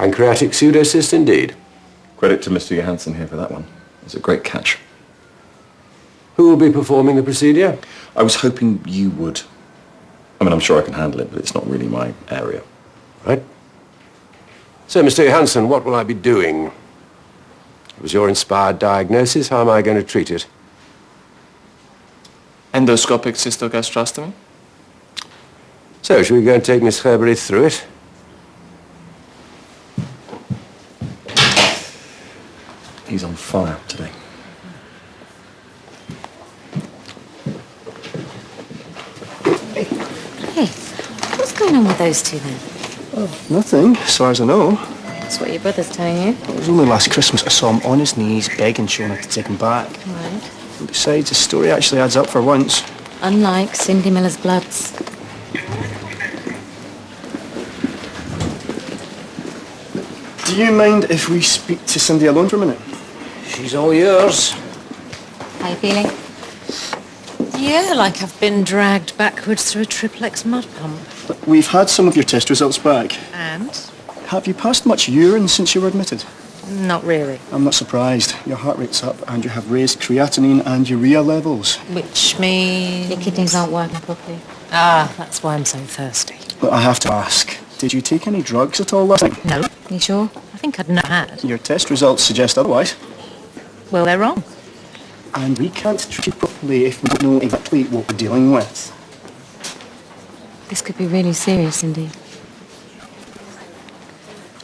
Pancreatic pseudocyst indeed. Credit to Mr. Johansson here for that one. It's a great catch. Who will be performing the procedure? I was hoping you would. I mean, I'm sure I can handle it, but it's not really my area. Right. So, Mr. Johansson, what will I be doing? It was your inspired diagnosis. How am I going to treat it? Endoscopic cystogastrostomy? So, shall we go and take Miss Herbury through it? He's on fire today. Hey, what's going on with those two then? Oh, nothing, as far as I know. That's what your brother's telling you. It was only last Christmas I saw him on his knees begging Shona to take him back. Right. And besides, his story actually adds up for once. Unlike Cindy Miller's Bloods. Do you mind if we speak to Cindy alone for a minute? She's all yours. How you feeling? Yeah, like I've been dragged backwards through a triplex mud pump. We've had some of your test results back. And? Have you passed much urine since you were admitted? Not really. I'm not surprised. Your heart rate's up and you have raised creatinine and urea levels. Which means... Your kidneys aren't working properly. Ah, that's why I'm so thirsty. Look, I have to ask, did you take any drugs at all last night? No. You sure? I think I'd not had. Your test results suggest otherwise. Well, they're wrong. And we can't treat you properly if we don't know exactly what we're dealing with. This could be really serious, Cindy.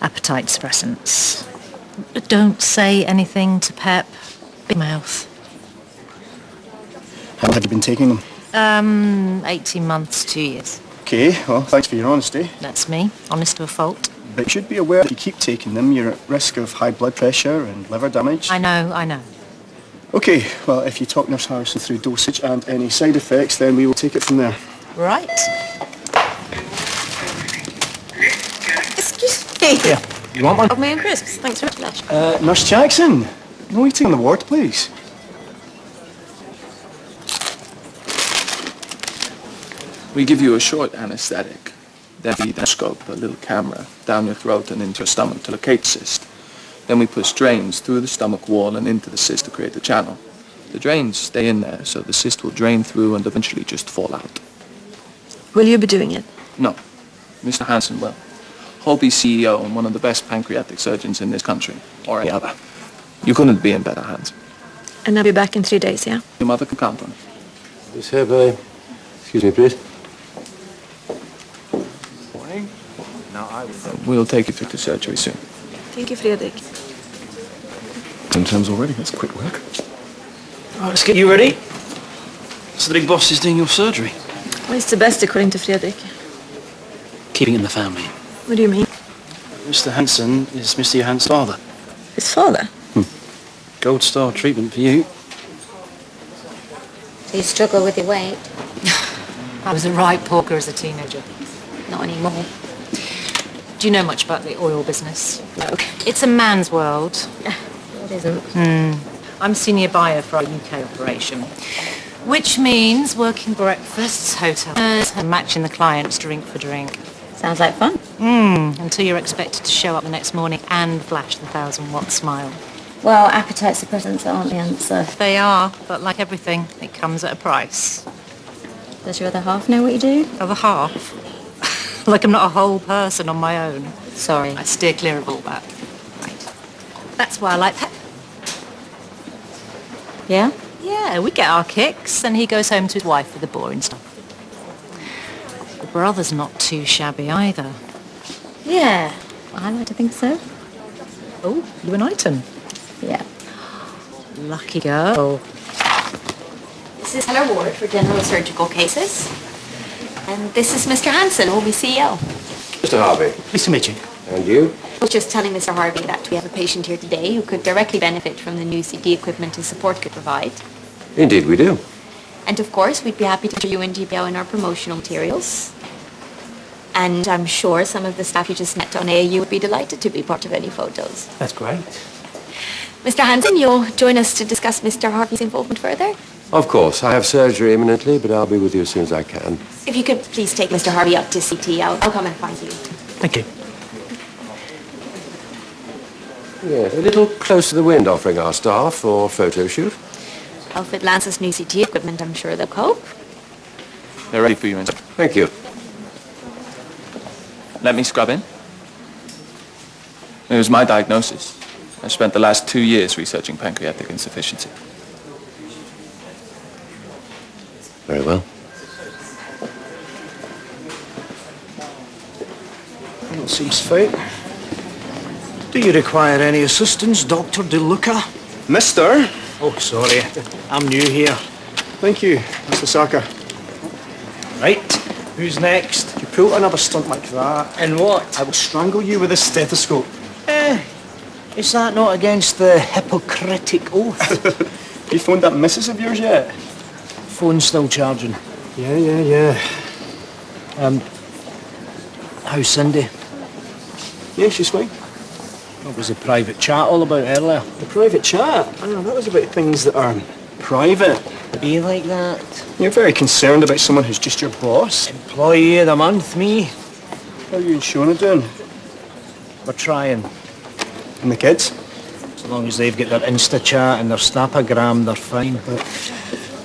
Appetite suppressants. Don't say anything to Pep. Big mouth. How long have you been taking them? 18 months, 2 years. Okay, well, thanks for your honesty. That's me, honest to a fault. But you should be aware that if you keep taking them, you're at risk of high blood pressure and liver damage. I know. Okay, well, if you talk Nurse Harrison through dosage and any side effects, then we will take it from there. Right. Excuse me. Yeah, you want one? Of my own crisps. Thanks very much. Nurse Jackson, no eating on the ward, please. We give you a short anesthetic. Then we scope a little camera down your throat and into your stomach to locate cyst. Then we push drains through the stomach wall and into the cyst to create a channel. The drains stay in there, so the cyst will drain through and eventually just fall out. Will you be doing it? No. Mr. Hansen will. Holby CEO and one of the best pancreatic surgeons in this country, or any other. You couldn't be in better hands. And I'll be back in 3 days, yeah? Your mother can count on it. Miss Herbury, excuse me, please. Morning. Now I will... We'll take you through to surgery soon. Thank you, Fredrik. In terms already, that's quick work. Right, let's get you ready. So the big boss is doing your surgery. Well, it's the best according to Fredrik. Keeping it in the family. What do you mean? Mr. Hansen is Mr. Johansson's father. His father? Gold star treatment for you. Do you struggle with your weight? I was a right porker as a teenager. Not anymore. Do you know much about the oil business? No. It's a man's world. It isn't. I'm senior buyer for our UK operation, which means working breakfasts, hotels, and matching the clients drink for drink. Sounds like fun. Until you're expected to show up the next morning and flash the 1,000-watt smile. Well, appetite suppressants aren't the answer. They are, but like everything, it comes at a price. Does your other half know what you do? Other half? Like I'm not a whole person on my own. Sorry. I steer clear of all that. Right. That's why I like Pep. Yeah? Yeah, we get our kicks, and he goes home to his wife for the boring stuff. The brother's not too shabby either. Yeah. I like to think so. Oh, you an item? Yeah. Lucky girl. This is Heller Ward for general surgical cases. And this is Mr. Hansen, Holby CEO. Mr. Harvey. Pleased to meet you. And you? I was just telling Mr. Harvey that we have a patient here today who could directly benefit from the new CT equipment and support could provide. Indeed we do. And of course, we'd be happy to show you in GPO in our promotional materials. And I'm sure some of the staff you just met on AAU would be delighted to be part of any photos. That's great. Mr. Hansen, you'll join us to discuss Mr. Harvey's involvement further? Of course. I have surgery imminently, but I'll be with you as soon as I can. If you could please take Mr. Harvey up to CT, I'll come and find you. Thank you. Yes, a little close to the wind offering our staff for photo shoot. Well, if it lands us new CT equipment, I'm sure they'll cope. They're ready for you. Thank you. Let me scrub in. It was my diagnosis. I spent the last 2 years researching pancreatic insufficiency. Very well. Well, seems fine. Do you require any assistance, Dr. DeLuca? Mister? Oh, sorry. I'm new here. Thank you, Mr. Saka. Right. Who's next? You pull another stunt like that, And what? I will strangle you with a stethoscope. Is that not against the Hippocratic Oath? You phoned that missus of yours yet? Phone's still charging. Yeah. How's Cindy? Yeah, she's fine. What was the private chat all about earlier? The private chat? Oh, that was about things that are private. Be like that. You're very concerned about someone who's just your boss. Employee of the month, me. How are you and Shona doing? We're trying. And the kids? As long as they've got their Insta chat and their Snapagram, they're fine. But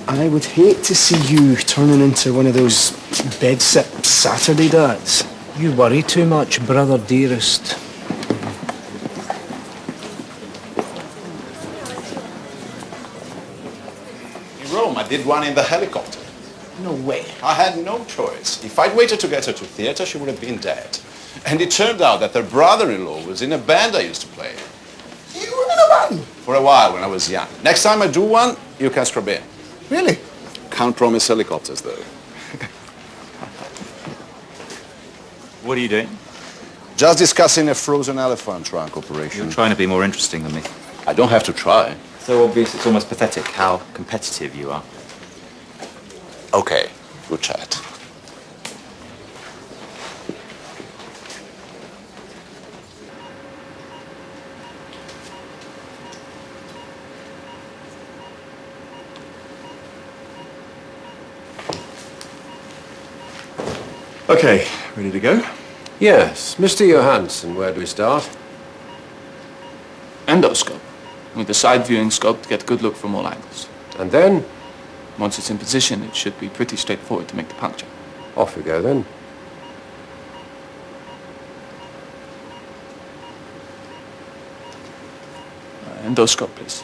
I would hate to see you turning into one of those bed-sit Saturday dads. You worry too much, brother dearest. In Rome, I did one in the helicopter. No way. I had no choice. If I'd waited to get her to theatre, she would have been dead. And it turned out that her brother-in-law was in a band I used to play. You were in a band? For a while, when I was young. Next time I do one, you can scrub in. Really? Can't promise helicopters, though. What are you doing? Just discussing a frozen elephant trunk operation. You're trying to be more interesting than me. I don't have to try. So obvious it's almost pathetic how competitive you are. Okay, good chat. Okay, ready to go? Yes, Mr. Johansson, where do we start? Endoscope. With a side viewing scope to get a good look from all angles. And then? Once it's in position, it should be pretty straightforward to make the puncture. Off we go then. Endoscope, please.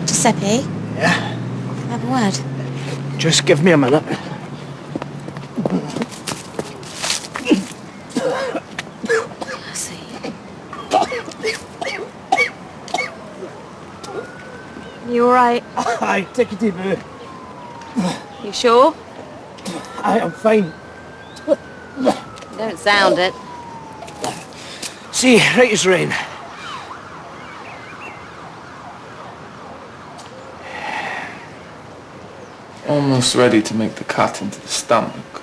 Giuseppe, Yeah? have a word. Just give me a minute. I see. You all right? Aye, take it easy, You sure? I am fine. Don't sound it. See, right as rain. Almost ready to make the cut into the stomach.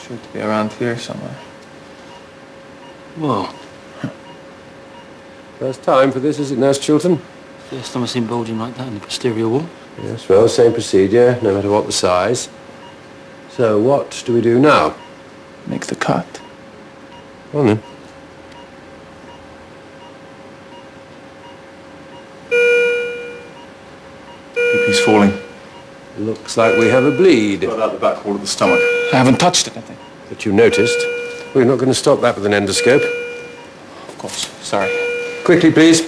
Should be around here somewhere. Whoa. First time for this, is it, Nurse Chilton? First time I've seen bulging like that in the posterior wall. Yes, well, same procedure, no matter what the size. So what do we do now? Make the cut. On then. He's falling. Looks like we have a bleed. Got out the back wall of the stomach. I haven't touched anything. But you noticed. We're not going to stop that with an endoscope. Of course. Sorry. Quickly, please.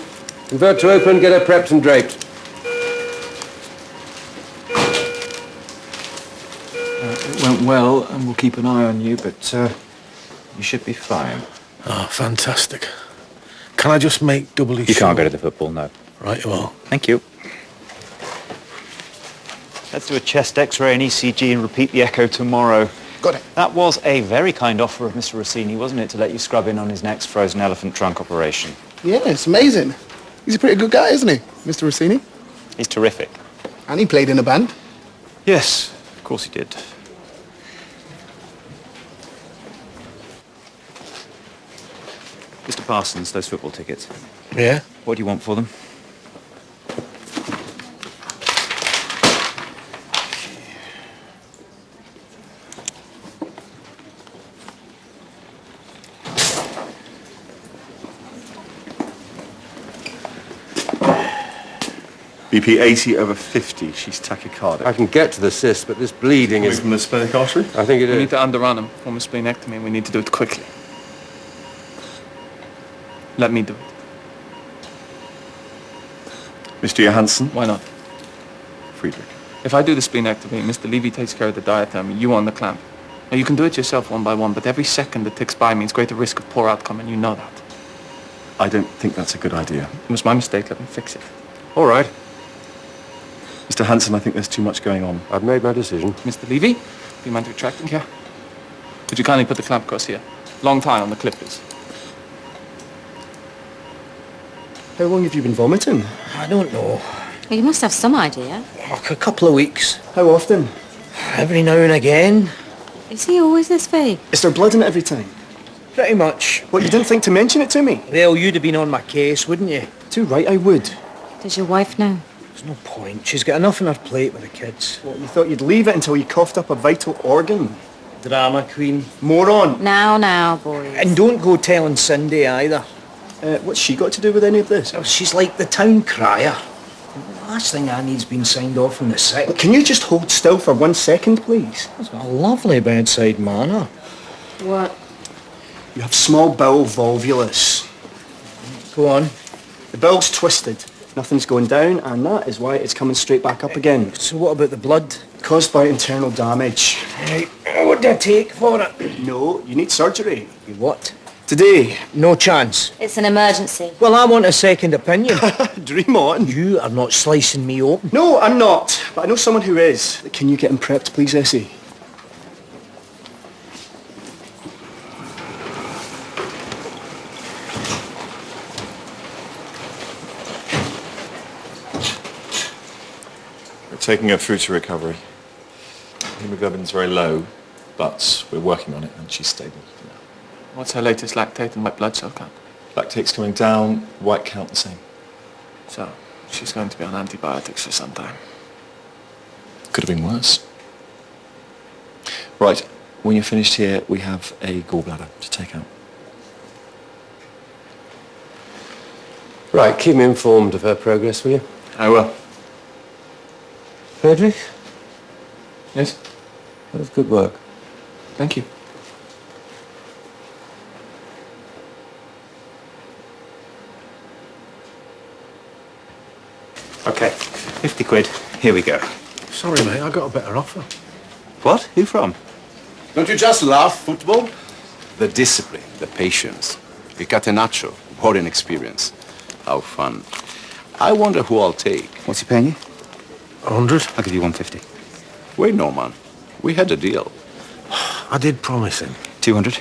Convert to open, get her prepped and draped. It went well, and we'll keep an eye on you, but you should be fine. Oh, fantastic. Can I just make doubly You sure? can't go to the football, no. Right, well. Thank you. Let's do a chest X-ray and ECG and repeat the echo tomorrow. Got it. That was a very kind offer of Mr. Rossini, wasn't it, to let you scrub in on his next frozen elephant trunk operation? Yeah, it's amazing. He's a pretty good guy, isn't he, Mr. Rossini? He's terrific. And he played in a band. Yes, of course he did. Mr. Parsons, those football tickets. Yeah? What do you want for them? BP 80/50. She's tachycardic. I can get to the cyst, but this bleeding is... From the splenic artery? I think it We is. need to underrun him, form a splenectomy, and we need to do it quickly. Let me do it. Mr. Johansson? Why not? Friedrich. If I do the splenectomy, Mr. Levy takes care of the diathermy, you on the clamp. Now, you can do it yourself one by one, but every second that ticks by means greater risk of poor outcome, and you know that. I don't think that's a good idea. It was my mistake, let me fix it. All right. Mr. Hanson, I think there's too much going on. I've made my decision. Mr. Levy, do you mind retracting here? Could you kindly put the clamp across here? Long tie on the clippers. How long have you been vomiting? I don't know. Well, you must have some idea. Like a couple of weeks. How often? Every now and again. Is he always this vague? Is there blood in it every time? Pretty much. What, you didn't think to mention it to me? Well, you'd have been on my case, wouldn't you? Too right, I would. Does your wife know? There's no point. She's got enough on her plate with the kids. What, you thought you'd leave it until you coughed up a vital organ? Drama queen. Moron! Now, boys. And don't go telling Cindy either. What's she got to do with any of this? Well, she's like the town crier. The last thing I need's been signed off from the sick. Can you just hold still for 1 second, please? She's got a lovely bedside manner. What? You have small bowel volvulus. Go on. The bowel's twisted. Nothing's going down, and that is why it's coming straight back up again. So what about the blood? Caused by internal damage. Right. What do I take for it? No, you need surgery. You what? Today. No chance. It's an emergency. Well, I want a second opinion. Dream on. You are not slicing me open. No, I'm not. But I know someone who is. Can you get him prepped, please, Essie? We're taking her through to recovery. Hemoglobin's very low, but we're working on it and she's stable for now. What's her latest lactate and white blood cell count? Lactate's coming down, white count the same. So, she's going to be on antibiotics for some time. Could have been worse. Right, when you're finished here, we have a gallbladder to take out. Right, keep me informed of her progress, will you? I will. Friedrich, Yes? that was good work. Thank you. Okay, 50 quid. Here we go. Sorry, mate, I got a better offer. What? Who from? Don't you just love football? The discipline, the patience. The catenaccio, more inexperience. How fun. I wonder who I'll take. What's he paying you? 100? I'll give you 150. Wait, Norman. We had a deal. I did promise him, 200.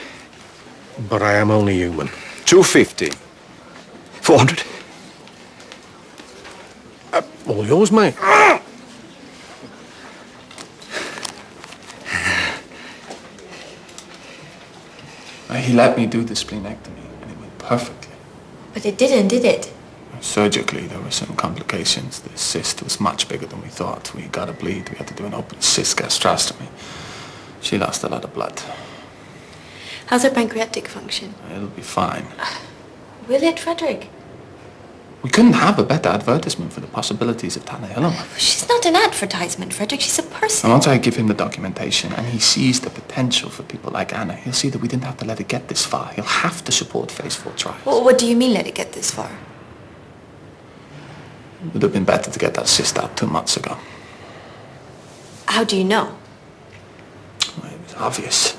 but I am only human. 250. 400. All yours, mate. He let me do the splenectomy, and it went perfectly. But it didn't, did it? Surgically, there were some complications. The cyst was much bigger than we thought. We got a bleed. We had to do an open cyst gastrostomy. She lost a lot of blood. How's her pancreatic function? It'll be fine. Will it, Frederick? We couldn't have a better advertisement for the possibilities of Tana Helena. She's not an advertisement, Frederick. She's a person. And once I give him the documentation and he sees the potential for people like Anna, he'll see that we didn't have to let it get this far. He'll have to support phase 4 trials. Well, what do you mean let it get this far? It would have been better to get that cyst out 2 months ago. How do you know? Well, it was obvious.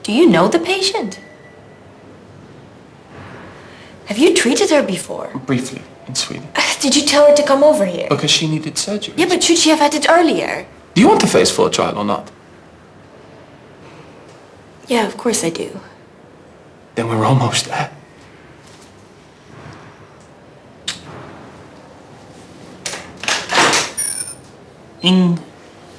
Do you know the patient? Have you treated her before? Briefly, in Sweden. Did you tell her to come over here? Because she needed surgery. Yeah, but should she have had it earlier? Do you want the phase 4 trial or not? Yeah, of course I do. Then we're almost there. In